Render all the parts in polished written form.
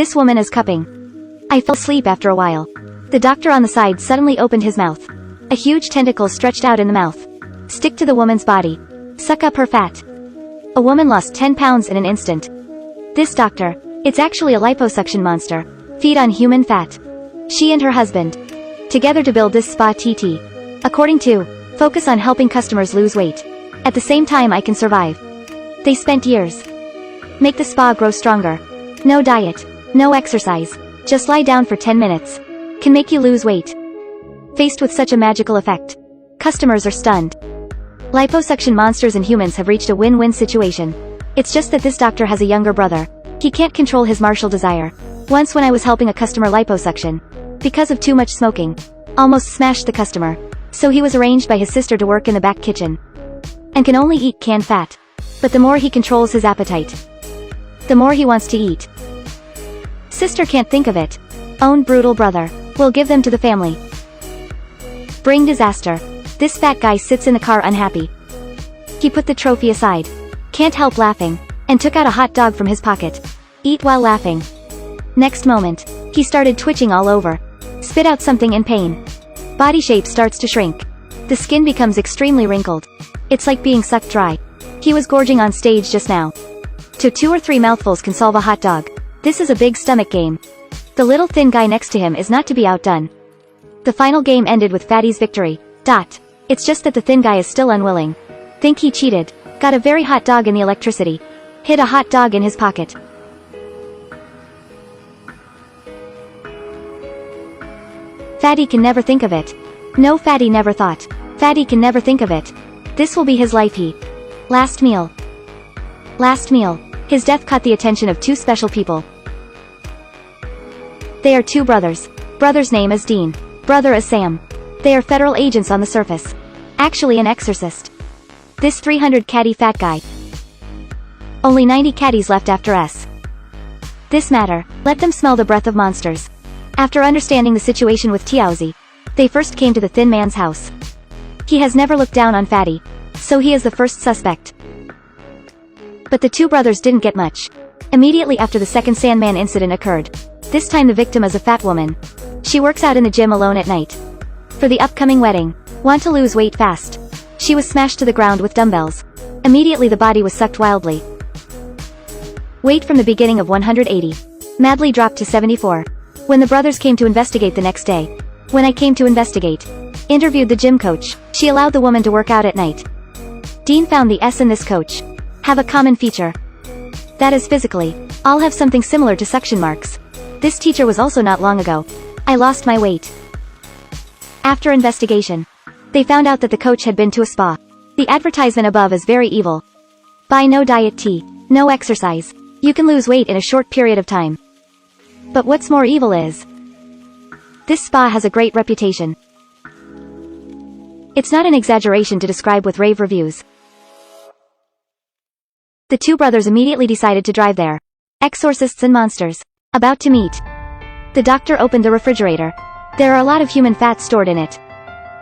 This woman is cupping. I fell asleep after a while. The doctor on the side suddenly opened his mouth. A huge tentacle stretched out in the mouth. Stick to the woman's body. Suck up her fat. A woman lost 10 pounds in an instant. This doctor, it's actually a liposuction monster. Feed on human fat. She and her husband, together to build this spa TT. According to, focus on helping customers lose weight. At the same time I can survive. They spent years. Make the spa grow stronger. No diet. No exercise. Just lie down for 10 minutes. Can make you lose weight. Faced with such a magical effect, customers are stunned. Liposuction monsters and humans have reached a win-win situation. It's just that this doctor has a younger brother. He can't control his martial desire. Once when I was helping a customer liposuction, because of too much smoking, almost smashed the customer. So he was arranged by his sister to work in the back kitchen. And can only eat canned fat. But the more he controls his appetite, the more he wants to eat. Sister can't think of it. Own brutal brother. We'll give them to the family. Bring disaster. This fat guy sits in the car unhappy. He put the trophy aside. Can't help laughing. And took out a hot dog from his pocket. Eat while laughing. Next moment, he started twitching all over. Spit out something in pain. Body shape starts to shrink. The skin becomes extremely wrinkled. It's like being sucked dry. He was gorging on stage just now. 2 or 3 mouthfuls can solve a hot dog. This is a big stomach game. The little thin guy next to him is not to be outdone. The final game ended with Fatty's victory. It's just that the thin guy is still unwilling. Think he cheated. Got a very hot dog in the electricity. Hid a hot dog in his pocket. Fatty can never think of it. No, Fatty never thought. Fatty can never think of it. This will be his life. Last meal. Last meal. His death caught the attention of 2 special people. They are 2 brothers. Brother's name is Dean. Brother is Sam. They are federal agents on the surface. Actually an exorcist. This 300 caddy fat guy. Only 90 caddies left after S. This matter, let them smell the breath of monsters. After understanding the situation with Tiaozi, they first came to the thin man's house. He has never looked down on Fatty, so he is the first suspect. But the 2 brothers didn't get much. Immediately after the second Sandman incident occurred. This time the victim is a fat woman. She works out in the gym alone at night. For the upcoming wedding, want to lose weight fast. She was smashed to the ground with dumbbells. Immediately the body was sucked wildly. Weight from the beginning of 180. Madly dropped to 74. When the brothers came to investigate the next day. When I came to investigate. Interviewed the gym coach. She allowed the woman to work out at night. Dean found the S in this coach. Have a common feature. That is physically. All have something similar to suction marks. This teacher was also not long ago. I lost my weight. After investigation, they found out that the coach had been to a spa. The advertisement above is very evil. Buy no diet tea, no exercise. You can lose weight in a short period of time. But what's more evil is, this spa has a great reputation. It's not an exaggeration to describe with rave reviews. The 2 brothers immediately decided to drive there. Exorcists and monsters. About to meet. The doctor opened the refrigerator. There are a lot of human fat stored in it.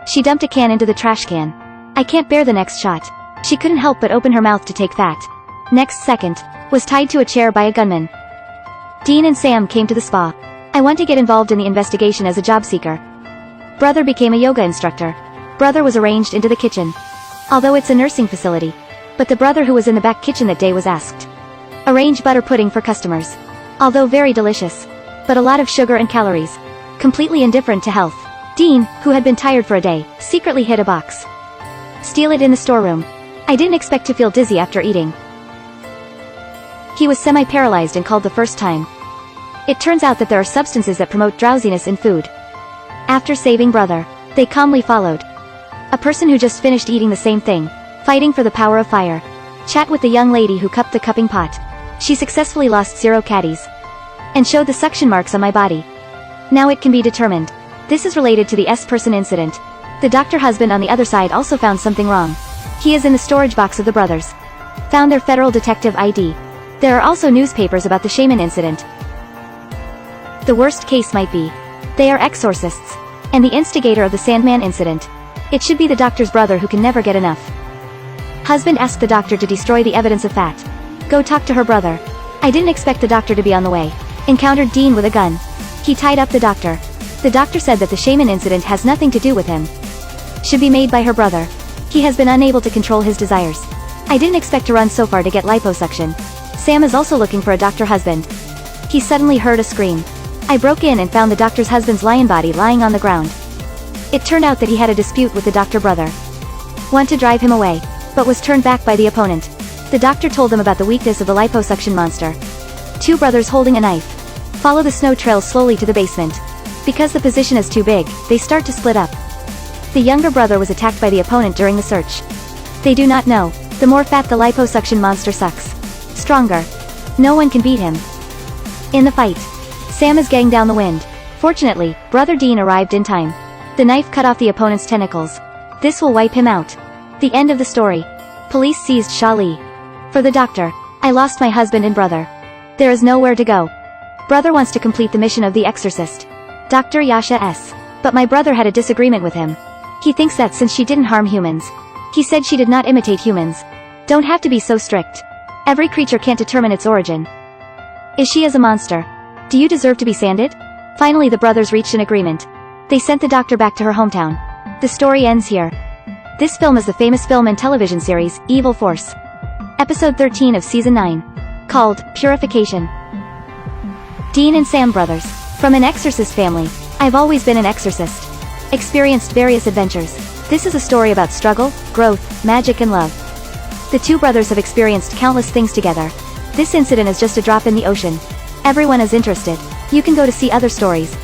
She dumped a can into the trash can. I can't bear the next shot. She couldn't help but open her mouth to take fat. Next second, was tied to a chair by a gunman. Dean and Sam came to the spa. I want to get involved in the investigation as a job seeker. Brother became a yoga instructor. Brother was arranged into the kitchen. Although it's a nursing facility. But the brother who was in the back kitchen that day was asked. Arrange butter pudding for customers. Although very delicious. But a lot of sugar and calories. Completely indifferent to health. Dean, who had been tired for a day, secretly hid a box. Steal it in the storeroom. I didn't expect to feel dizzy after eating. He was semi-paralyzed and called the first time. It turns out that there are substances that promote drowsiness in food. After saving brother, they calmly followed. A person who just finished eating the same thing. Fighting for the power of fire. Chat with the young lady who cupped the cupping pot. She successfully lost 0 caddies. And showed the suction marks on my body. Now it can be determined. This is related to the S-person incident. The doctor husband on the other side also found something wrong. He is in the storage box of the brothers. Found their federal detective ID. There are also newspapers about the shaman incident. The worst case might be. They are exorcists. And the instigator of the Sandman incident. It should be the doctor's brother who can never get enough. Husband asked the doctor to destroy the evidence of fat. Go talk to her brother. I didn't expect the doctor to be on the way. encountered Dean with a gun. He tied up the doctor. The doctor said that the shaman incident has nothing to do with him. Should be made by her brother. He has been unable to control his desires. I didn't expect to run so far to get liposuction. Sam is also looking for a doctor husband. He suddenly heard a scream. I broke in and found the doctor's husband's lion body lying on the ground. It turned out that he had a dispute with the doctor brother. Want to drive him away, but was turned back by the opponent. The doctor told them about the weakness of the liposuction monster. Two brothers holding a knife. Follow the snow trail slowly to the basement. Because the position is too big, they start to split up. The younger brother was attacked by the opponent during the search. They do not know, the more fat the liposuction monster sucks. Stronger. No one can beat him. In the fight, Sam is getting down the wind. Fortunately, brother Dean arrived in time. The knife cut off the opponent's tentacles. This will wipe him out. The end of the story. Police seized Shali. For the doctor, I lost my husband and brother. There is nowhere to go. Brother wants to complete the mission of the exorcist. Dr. Yasha S. But my brother had a disagreement with him. He thinks that since she didn't harm humans. He said she did not imitate humans. Don't have to be so strict. Every creature can't determine its origin. Is she as a monster? Do you deserve to be sanded? Finally the brothers reached an agreement. They sent the doctor back to her hometown. The story ends here. This film is the famous film and television series, Evil Force. Episode 13 of Season 9. Called, Purification. Dean and Sam brothers. From an exorcist family. I've always been an exorcist. Experienced various adventures. This is a story about struggle, growth, magic and love. The two brothers have experienced countless things together. This incident is just a drop in the ocean. Everyone is interested. You can go to see other stories.